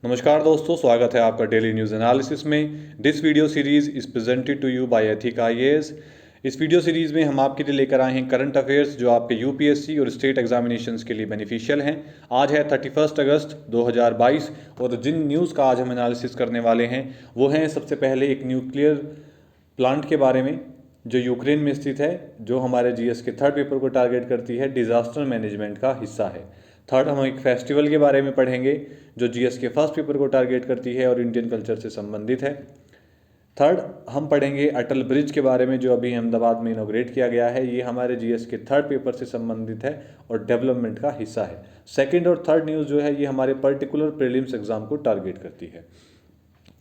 नमस्कार दोस्तों, स्वागत है आपका डेली न्यूज़ एनालिसिस में। This video series is presented to you by Ethic IAS. इस वीडियो सीरीज़ में हम आपके लिए लेकर आए हैं करंट अफेयर्स जो आपके यूपीएससी और स्टेट एग्जामिनेशंस के लिए बेनिफिशियल हैं। आज है 31 अगस्त 2022 और जिन न्यूज़ का आज हम एनालिसिस करने वाले हैं वो हैं सबसे पहले एक न्यूक्लियर प्लांट के बारे में जो यूक्रेन में स्थित है, जो हमारे जीएस के थर्ड पेपर को टारगेट करती है, डिज़ास्टर मैनेजमेंट का हिस्सा है। थर्ड, हम एक फेस्टिवल के बारे में पढ़ेंगे जो जीएस के फर्स्ट पेपर को टारगेट करती है और इंडियन कल्चर से संबंधित है। थर्ड, हम पढ़ेंगे अटल ब्रिज के बारे में जो अभी अहमदाबाद में इनॉग्रेट किया गया है। ये हमारे जीएस के थर्ड पेपर से संबंधित है और डेवलपमेंट का हिस्सा है। सेकंड और थर्ड न्यूज़ जो है ये हमारे पर्टिकुलर प्रीलिम्स एग्जाम को टारगेट करती है।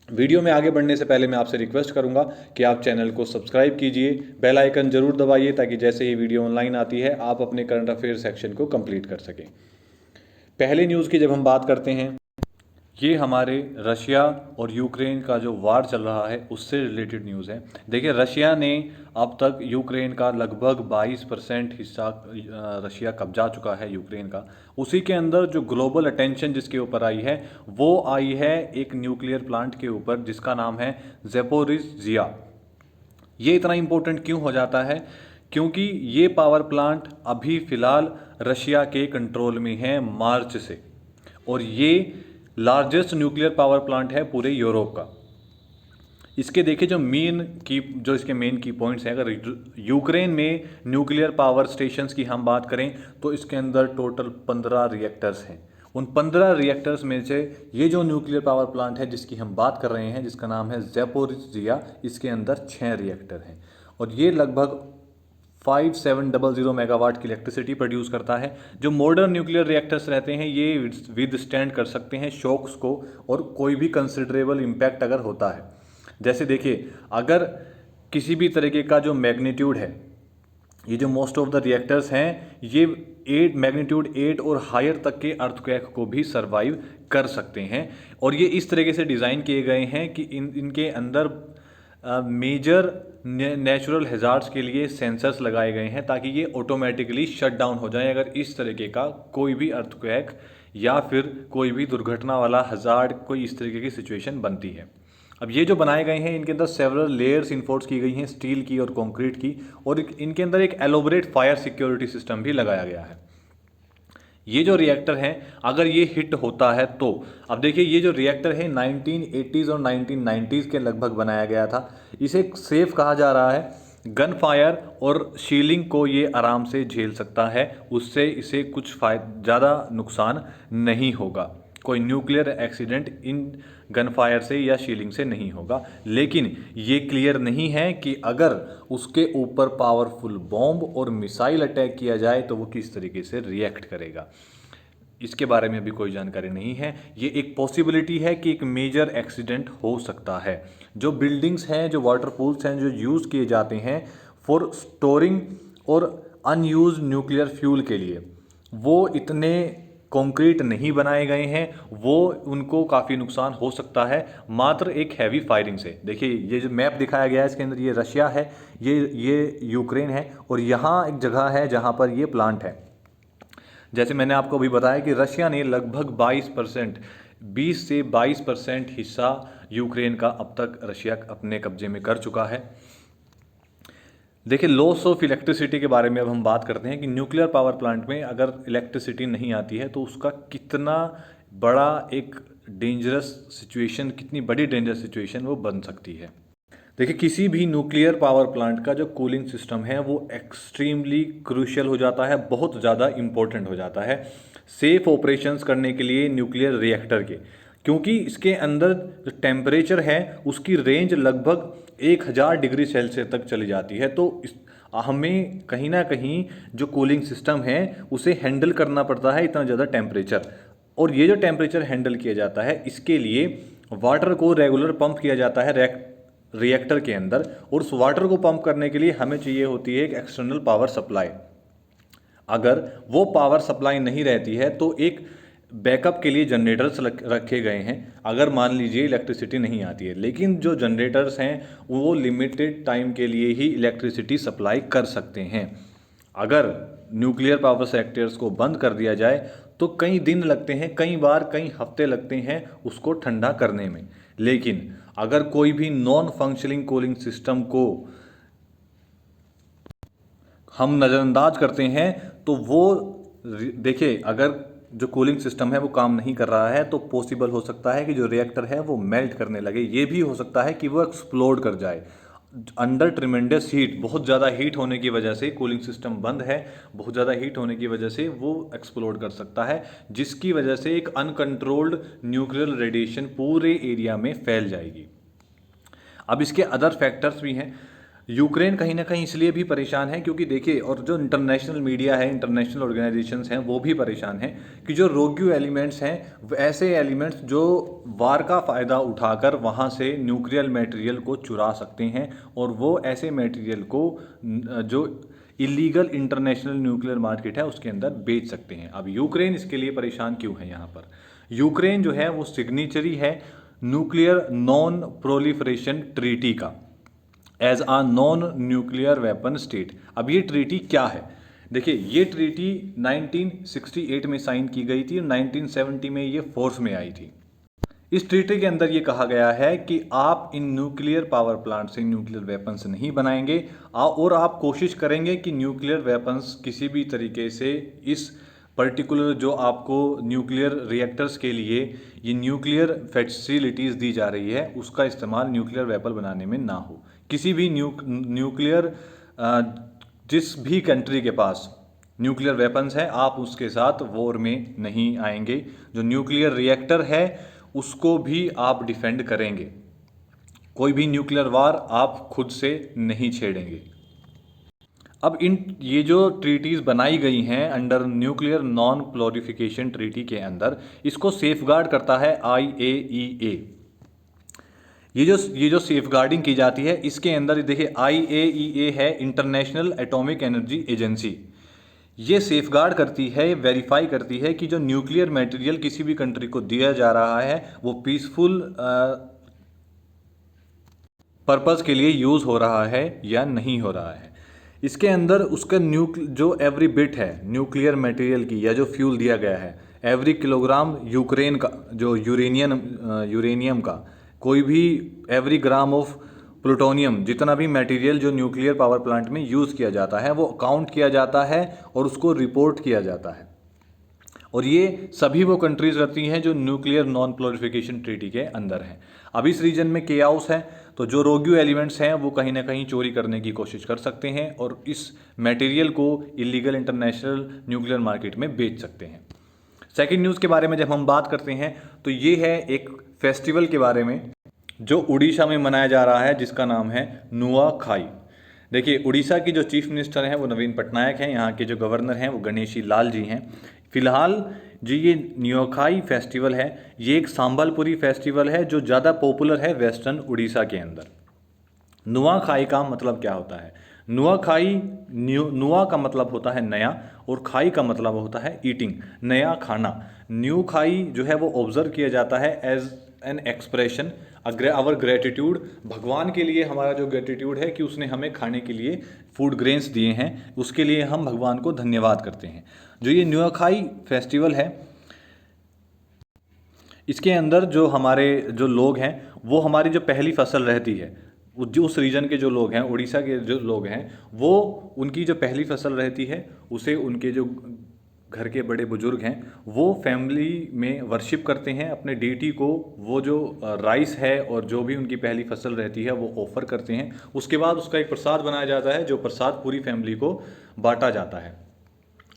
वीडियो में आगे बढ़ने से पहले मैं आपसे रिक्वेस्ट करूंगा कि आप चैनल को सब्सक्राइब कीजिए, बेल आइकन जरूर दबाइए ताकि जैसे ही वीडियो ऑनलाइन आती है आप अपने करंट अफेयर सेक्शन को कंप्लीट कर सकें। पहले न्यूज़ की जब हम बात करते हैं, ये हमारे रशिया और यूक्रेन का जो वार चल रहा है उससे रिलेटेड न्यूज़ है। देखिए, रशिया ने अब तक यूक्रेन का लगभग 22% हिस्सा रशिया कब्जा चुका है यूक्रेन का। उसी के अंदर जो ग्लोबल अटेंशन जिसके ऊपर आई है वो आई है एक न्यूक्लियर प्लांट के ऊपर जिसका नाम है ज़ैपोरिज़िया। ये इतना इम्पोर्टेंट क्यों हो जाता है? क्योंकि ये पावर प्लांट अभी फ़िलहाल रशिया के कंट्रोल में है मार्च से, और ये लार्जेस्ट न्यूक्लियर पावर प्लांट है पूरे यूरोप का। इसके देखिए जो इसके मेन की पॉइंट्स हैं। अगर यूक्रेन में न्यूक्लियर पावर स्टेशंस की हम बात करें तो इसके अंदर टोटल 15 रिएक्टर्स हैं। उन 15 रिएक्टर्स में से ये जो न्यूक्लियर पावर प्लांट है जिसकी हम बात कर रहे हैं, जिसका नाम है ज़ैपोरिज़िया, इसके अंदर 6 रिएक्टर हैं और ये लगभग 5700 मेगावाट की इलेक्ट्रिसिटी प्रोड्यूस करता है। जो मॉडर्न न्यूक्लियर रिएक्टर्स रहते हैं ये विद स्टैंड कर सकते हैं शॉक्स को और कोई भी कंसिडरेबल इम्पैक्ट अगर होता है। जैसे देखिए, अगर किसी भी तरीके का जो मैग्नीट्यूड है, ये जो मोस्ट ऑफ द रिएक्टर्स हैं ये 8 और हायर तक के अर्थक्वेक को भी सर्वाइव कर सकते हैं। और ये इस तरीके से डिज़ाइन किए गए हैं कि इनके अंदर मेजर नेचुरल हैज़ार्ड्स के लिए सेंसर्स लगाए गए हैं ताकि ये ऑटोमेटिकली शट डाउन हो जाए अगर इस तरीके का कोई भी अर्थक्वेक या फिर कोई भी दुर्घटना वाला हैज़ार्ड, कोई इस तरीके की सिचुएशन बनती है। अब ये जो बनाए गए हैं इनके अंदर सेवरल लेयर्स इन्फोर्स की गई हैं, स्टील की और कंक्रीट की, और इनके अंदर एक एलोबरेट फायर सिक्योरिटी सिस्टम भी लगाया गया है। ये जो रिएक्टर है अगर ये हिट होता है तो, अब देखिए ये जो रिएक्टर है 1980s और 1990s के लगभग बनाया गया था। इसे सेफ कहा जा रहा है। गन फायर और शीलिंग को ये आराम से झेल सकता है, उससे इसे कुछ ज़्यादा नुकसान नहीं होगा। कोई nuclear accident in gun fire से या शीलिंग से नहीं होगा। लेकिन ये क्लियर नहीं है कि अगर उसके ऊपर पावरफुल बॉम्ब और मिसाइल अटैक किया जाए तो वो किस तरीके से रिएक्ट करेगा, इसके बारे में भी कोई जानकारी नहीं है। ये एक पॉसिबिलिटी है कि एक मेजर एक्सीडेंट हो सकता है। जो बिल्डिंग्स हैं, जो वाटर पूल्स हैं जो यूज़ किए जाते हैं फॉर स्टोरिंग और अनयूज न्यूक्लियर फ्यूल के लिए, वो इतने कंक्रीट नहीं बनाए गए हैं, वो उनको काफ़ी नुकसान हो सकता है मात्र एक हैवी फायरिंग से। देखिए ये जो मैप दिखाया गया है इसके अंदर ये रशिया है, ये यूक्रेन है और यहाँ एक जगह है जहाँ पर ये प्लांट है। जैसे मैंने आपको अभी बताया कि रशिया ने लगभग 20 से 22% हिस्सा यूक्रेन का अब तक रशिया अपने कब्जे में कर चुका है। देखिए, लॉस ऑफ इलेक्ट्रिसिटी के बारे में अब हम बात करते हैं कि न्यूक्लियर पावर प्लांट में अगर इलेक्ट्रिसिटी नहीं आती है तो उसका कितना बड़ा एक डेंजरस सिचुएशन, कितनी बड़ी डेंजरस सिचुएशन वो बन सकती है। देखिए, किसी भी न्यूक्लियर पावर प्लांट का जो कूलिंग सिस्टम है वो एक्सट्रीमली क्रूशियल हो जाता है, बहुत ज़्यादा इम्पोर्टेंट हो जाता है सेफ ऑपरेशंस करने के लिए न्यूक्लियर रिएक्टर के, क्योंकि इसके अंदर जो टेम्परेचर है उसकी रेंज लगभग 1000 डिग्री सेल्सियस तक चली जाती है। तो हमें कहीं ना कहीं जो कूलिंग सिस्टम है उसे हैंडल करना पड़ता है इतना ज़्यादा टेम्परेचर, और ये जो टेम्परेचर हैंडल किया जाता है इसके लिए वाटर को रेगुलर पंप किया जाता है रिएक्टर के अंदर, और उस वाटर को पंप करने के लिए हमें चाहिए होती है एक एक्सटर्नल पावर सप्लाई। अगर वो पावर सप्लाई नहीं रहती है तो एक बैकअप के लिए जनरेटर्स रखे गए हैं अगर मान लीजिए इलेक्ट्रिसिटी नहीं आती है। लेकिन जो जनरेटर्स हैं वो लिमिटेड टाइम के लिए ही इलेक्ट्रिसिटी सप्लाई कर सकते हैं। अगर न्यूक्लियर पावर सेक्टर्स को बंद कर दिया जाए तो कई दिन लगते हैं, कई बार कई हफ्ते लगते हैं उसको ठंडा करने में। लेकिन अगर कोई भी नॉन फंक्शनिंग कूलिंग सिस्टम को हम नज़रअंदाज करते हैं तो वो, देखिए, अगर जो कूलिंग सिस्टम है वो काम नहीं कर रहा है तो पॉसिबल हो सकता है कि जो रिएक्टर है वो मेल्ट करने लगे। ये भी हो सकता है कि वो एक्सप्लोड कर जाए अंडर ट्रिमेंडस हीट। बहुत ज़्यादा हीट होने की वजह से कूलिंग सिस्टम बंद है, बहुत ज़्यादा हीट होने की वजह से वो एक्सप्लोड कर सकता है, जिसकी वजह से एक अनकंट्रोल्ड न्यूक्लियर रेडिएशन पूरे एरिया में फैल जाएगी। अब इसके अदर फैक्टर्स भी हैं। यूक्रेन कहीं ना कहीं इसलिए भी परेशान है क्योंकि देखिए, और जो इंटरनेशनल मीडिया है, इंटरनेशनल ऑर्गेनाइजेशंस हैं, वो भी परेशान हैं कि जो रोग्यू एलिमेंट्स हैं, ऐसे एलिमेंट्स जो वार का फ़ायदा उठाकर वहाँ से न्यूक्लियर मटेरियल को चुरा सकते हैं और वो ऐसे मटेरियल को जो इलीगल इंटरनेशनल न्यूक्लियर मार्केट है उसके अंदर बेच सकते हैं। अब यूक्रेन इसके लिए परेशान क्यों है? यहाँ पर यूक्रेन जो है वो सिग्नेचरी है न्यूक्लियर नॉन प्रोलिफरेशन ट्रीटी का, एज आ नॉन न्यूक्लियर वेपन स्टेट। अब ये ट्रीटी क्या है? देखिए, ये ट्रीटी 1968 में साइन की गई थी और 1970 में ये फोर्स में आई थी। इस ट्रीटी के अंदर ये कहा गया है कि आप इन न्यूक्लियर पावर प्लांट से न्यूक्लियर वेपन्स नहीं बनाएंगे और आप कोशिश करेंगे कि न्यूक्लियर वेपन्स किसी भी तरीके से इस पर्टिकुलर जो आपको न्यूक्लियर रिएक्टर्स के लिए ये न्यूक्लियर फैसिलिटीज़ दी जा रही है उसका इस्तेमाल न्यूक्लियर वेपन बनाने में ना हो। किसी भी न्यूक्लियर जिस भी कंट्री के पास न्यूक्लियर वेपन्स है आप उसके साथ वॉर में नहीं आएंगे। जो न्यूक्लियर रिएक्टर है उसको भी आप डिफेंड करेंगे। कोई भी न्यूक्लियर वार आप खुद से नहीं छेड़ेंगे। अब ये जो ट्रीटीज़ बनाई गई हैं under nuclear non proliferation treaty के अंदर, इसको सेफगार्ड करता है IAEA। ये जो सेफगार्डिंग की जाती है इसके अंदर देखिए, IAEA है इंटरनेशनल एटॉमिक एनर्जी एजेंसी। ये सेफगार्ड करती है, वेरीफाई करती है कि जो न्यूक्लियर मटेरियल किसी भी कंट्री को दिया जा रहा है वो पीसफुल पर्पस के लिए यूज़ हो रहा है या नहीं हो रहा है। इसके अंदर उसका जो एवरी बिट है न्यूक्लियर मटेरियल की या जो फ्यूल दिया गया है, एवरी किलोग्राम यूक्रेन का जो यूरेनियम का, कोई भी एवरी ग्राम ऑफ प्लूटोनियम, जितना भी मटेरियल जो न्यूक्लियर पावर प्लांट में यूज़ किया जाता है वो काउंट किया जाता है और उसको रिपोर्ट किया जाता है। और ये सभी वो कंट्रीज़ करती हैं जो न्यूक्लियर नॉन प्रोलिफरेशन ट्रीटी के अंदर हैं। अब इस रीजन में केओस है तो जो रोग्यू एलिमेंट्स हैं वो कहीं ना कहीं चोरी करने की कोशिश कर सकते हैं और इस मटेरियल को इलीगल इंटरनेशनल न्यूक्लियर मार्केट में बेच सकते हैं। सेकंड न्यूज़ के बारे में जब हम बात करते हैं तो ये है एक फेस्टिवल के बारे में जो उड़ीसा में मनाया जा रहा है जिसका नाम है नुआखाई। देखिए, उड़ीसा की जो चीफ मिनिस्टर हैं वो नवीन पटनायक हैं, यहाँ के जो गवर्नर हैं वो गणेशी लाल जी हैं। फिलहाल जो ये नुआखाई फेस्टिवल है ये एक संबलपुरी फेस्टिवल है जो ज़्यादा पॉपुलर है वेस्टर्न उड़ीसा के अंदर। नुआखाई का मतलब क्या होता है? नुआखाई, नुआ का मतलब होता है नया और खाई का मतलब होता है ईटिंग, नया खाना। न्यू खाई जो है वो ऑब्जर्व किया जाता है as an expression our gratitude. भगवान के लिए हमारा जो ग्रेटिट्यूड है कि उसने हमें खाने के लिए फूड ग्रेन्स दिए हैं, उसके लिए हम भगवान को धन्यवाद करते हैं। जो ये नुआखाई फेस्टिवल है इसके अंदर जो हमारे जो लोग हैं वो हमारी जो पहली फसल रहती है, जो उस रीजन के जो लोग हैं, उड़ीसा के जो लोग हैं, वो उनकी जो पहली फसल रहती है उसे उनके जो घर के बड़े बुजुर्ग हैं वो फैमिली में वर्शिप करते हैं अपने डीटी को। वो जो राइस है और जो भी उनकी पहली फसल रहती है वो ऑफर करते हैं। उसके बाद उसका एक प्रसाद बनाया जाता है जो प्रसाद पूरी फैमिली को बांटा जाता है।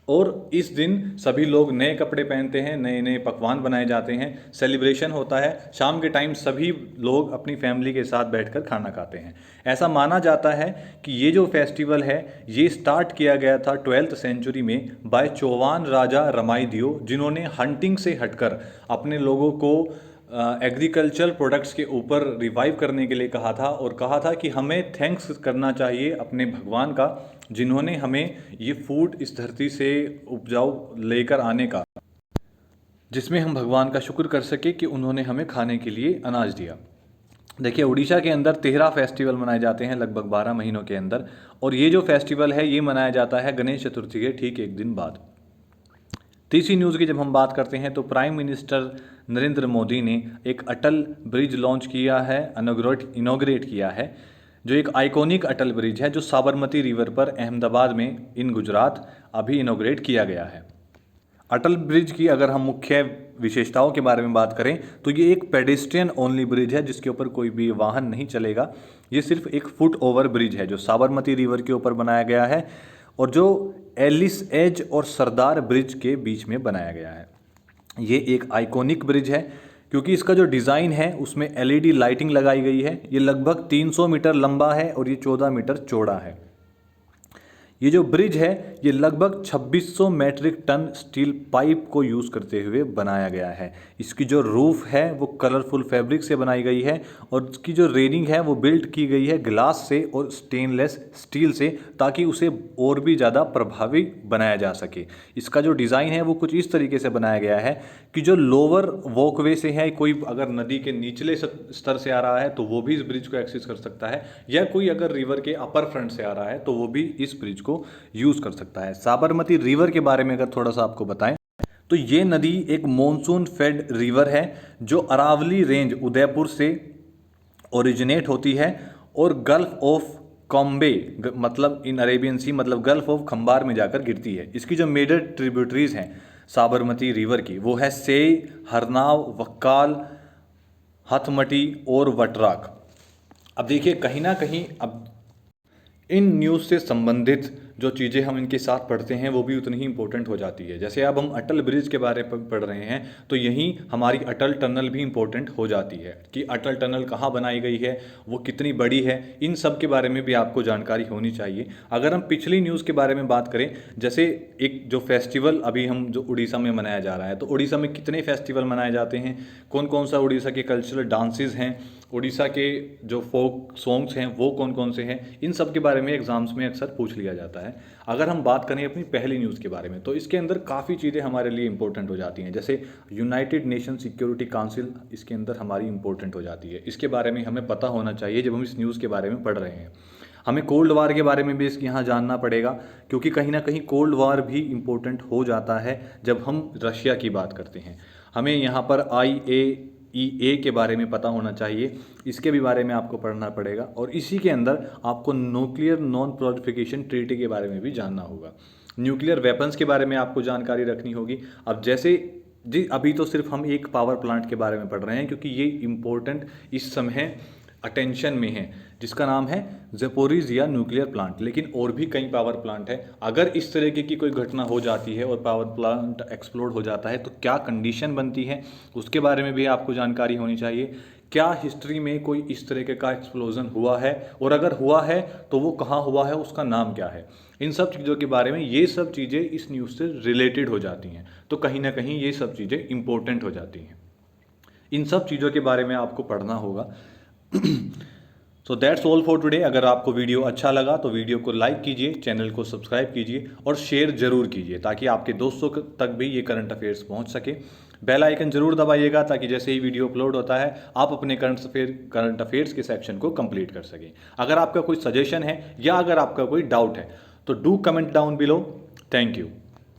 और इस दिन सभी लोग नए कपड़े पहनते हैं, नए नए पकवान बनाए जाते हैं, सेलिब्रेशन होता है। शाम के टाइम सभी लोग अपनी फैमिली के साथ बैठकर खाना खाते हैं। ऐसा माना जाता है कि ये जो फेस्टिवल है ये स्टार्ट किया गया था 12th सेंचुरी में बाय चौहान राजा रमाईदियो, जिन्होंने हंटिंग से हटकर अपने लोगों को एग्रीकल्चर प्रोडक्ट्स के ऊपर रिवाइव करने के लिए कहा था और कहा था कि हमें थैंक्स करना चाहिए अपने भगवान का जिन्होंने हमें ये फूड इस धरती से उपजाऊ लेकर आने का, जिसमें हम भगवान का शुक्र कर सके कि उन्होंने हमें खाने के लिए अनाज दिया। देखिए, उड़ीसा के अंदर 13 फेस्टिवल मनाए जाते हैं लगभग 12 महीनों के अंदर, और ये जो फेस्टिवल है ये मनाया जाता है गणेश चतुर्थी के ठीक एक दिन बाद। तीसरी न्यूज़ की जब हम बात करते हैं तो प्राइम मिनिस्टर नरेंद्र मोदी ने एक अटल ब्रिज लॉन्च किया है, इनॉग्रेट किया है, जो एक आइकॉनिक अटल ब्रिज है जो साबरमती रिवर पर अहमदाबाद में इन गुजरात अभी इनॉग्रेट किया गया है। अटल ब्रिज की अगर हम मुख्य विशेषताओं के बारे में बात करें तो ये एक पेडेस्ट्रियन ओनली ब्रिज है जिसके ऊपर कोई भी वाहन नहीं चलेगा। ये सिर्फ एक फुट ओवर ब्रिज है जो साबरमती रिवर के ऊपर बनाया गया है और जो एलिस एज और सरदार ब्रिज के बीच में बनाया गया है। ये एक आइकॉनिक ब्रिज है क्योंकि इसका जो डिज़ाइन है उसमें एलईडी लाइटिंग लगाई गई है। ये लगभग 300 मीटर लंबा है और ये 14 मीटर चौड़ा है। ये जो ब्रिज है ये लगभग 2600 मैट्रिक टन स्टील पाइप को यूज़ करते हुए बनाया गया है। इसकी जो रूफ है वो कलरफुल फैब्रिक से बनाई गई है और इसकी जो रेलिंग है वो बिल्ट की गई है ग्लास से और स्टेनलेस स्टील से, ताकि उसे और भी ज़्यादा प्रभावी बनाया जा सके। इसका जो डिज़ाइन है वो कुछ इस तरीके से बनाया गया है कि जो लोअर वॉकवे से है, कोई अगर नदी के निचले स्तर से आ रहा है तो वो भी इस ब्रिज को एक्सेस कर सकता है, या कोई अगर रिवर के अपर फ्रंट से आ रहा है तो वो भी इस ब्रिज को यूज कर सकता है। साबरमती रिवर के बारे में अगर थोड़ा सा आपको बताएं तो ये नदी एक मॉनसून फेड रिवर है जो अरावली रेंज उदयपुर से ओरिजिनेट होती है और गल्फ ऑफ कॉम्बे मतलब इन अरेबियन सी मतलब गल्फ ऑफ खंबार में जाकर गिरती है। इसकी जो मेजर ट्रिब्यूटरीज हैं साबरमती रिवर की वो है सेई, हरनाव, वक्काल, हथमटी और वटराक। अब देखिए कहीं ना कहीं अब इन न्यूज़ से संबंधित जो चीज़ें हम इनके साथ पढ़ते हैं वो भी उतनी ही इंपॉर्टेंट हो जाती है। जैसे अब हम अटल ब्रिज के बारे में पढ़ रहे हैं तो यहीं हमारी अटल टनल भी इंपॉर्टेंट हो जाती है कि अटल टनल कहाँ बनाई गई है, वो कितनी बड़ी है, इन सब के बारे में भी आपको जानकारी होनी चाहिए। अगर हम पिछली न्यूज़ के बारे में बात करें, जैसे एक जो फेस्टिवल अभी हम जो उड़ीसा में मनाया जा रहा है, तो उड़ीसा में कितने फेस्टिवल मनाए जाते हैं, कौन कौन सा उड़ीसा के कल्चरल डांसेस हैं, उड़ीसा के जो फोक सॉन्ग्स हैं वो कौन कौन से हैं, इन सब के बारे में एग्जाम्स में अक्सर पूछ लिया जाता है। अगर हम बात करें अपनी पहली न्यूज़ के बारे में तो इसके अंदर काफ़ी चीज़ें हमारे लिए इंपॉर्टेंट हो जाती हैं। जैसे यूनाइटेड नेशन सिक्योरिटी काउंसिल इसके अंदर हमारी इंपॉर्टेंट हो जाती है। इसके बारे में हमें पता होना चाहिए जब हम इस न्यूज़ के बारे में पढ़ रहे हैं। हमें कोल्ड वार के बारे में भी इसके यहाँ जानना पड़ेगा क्योंकि कहीं ना कहीं कोल्ड वार भी इम्पोर्टेंट हो जाता है जब हम रशिया की बात करते हैं। हमें यहाँ पर IAEA के बारे में पता होना चाहिए, इसके भी बारे में आपको पढ़ना पड़ेगा और इसी के अंदर आपको न्यूक्लियर नॉन प्रोलिफरेशन ट्रीटी के बारे में भी जानना होगा। न्यूक्लियर वेपन्स के बारे में आपको जानकारी रखनी होगी। अब जैसे जी अभी तो सिर्फ हम एक पावर प्लांट के बारे में पढ़ रहे हैं क्योंकि ये इम्पोर्टेंट इस समय अटेंशन में है जिसका नाम है ज़ेपोरिज़िया न्यूक्लियर प्लांट, लेकिन और भी कई पावर प्लांट है। अगर इस तरीके की कोई घटना हो जाती है और पावर प्लांट एक्सप्लोड हो जाता है तो क्या कंडीशन बनती है उसके बारे में भी आपको जानकारी होनी चाहिए। क्या हिस्ट्री में कोई इस तरीके का एक्सप्लोजन हुआ है और अगर हुआ है तो वो कहाँ हुआ है, उसका नाम क्या है, इन सब चीज़ों के बारे में ये सब चीज़ें इस न्यूज़ से रिलेटेड हो जाती हैं। तो कहीं ना कहीं ये सब चीज़ें इंपॉर्टेंट हो जाती हैं। इन सब चीज़ों के बारे में आपको पढ़ना होगा। So that's all for today. अगर आपको वीडियो अच्छा लगा तो वीडियो को लाइक कीजिए, चैनल को सब्सक्राइब कीजिए और शेयर जरूर कीजिए ताकि आपके दोस्तों तक भी ये करंट अफेयर्स पहुंच सके। बेल आइकन जरूर दबाइएगा ताकि जैसे ही वीडियो अपलोड होता है आप अपने करंट अफेयर्स के सेक्शन को कंप्लीट कर सकें। अगर आपका कोई सजेशन है या अगर आपका कोई डाउट है तो do comment down below. Thank you.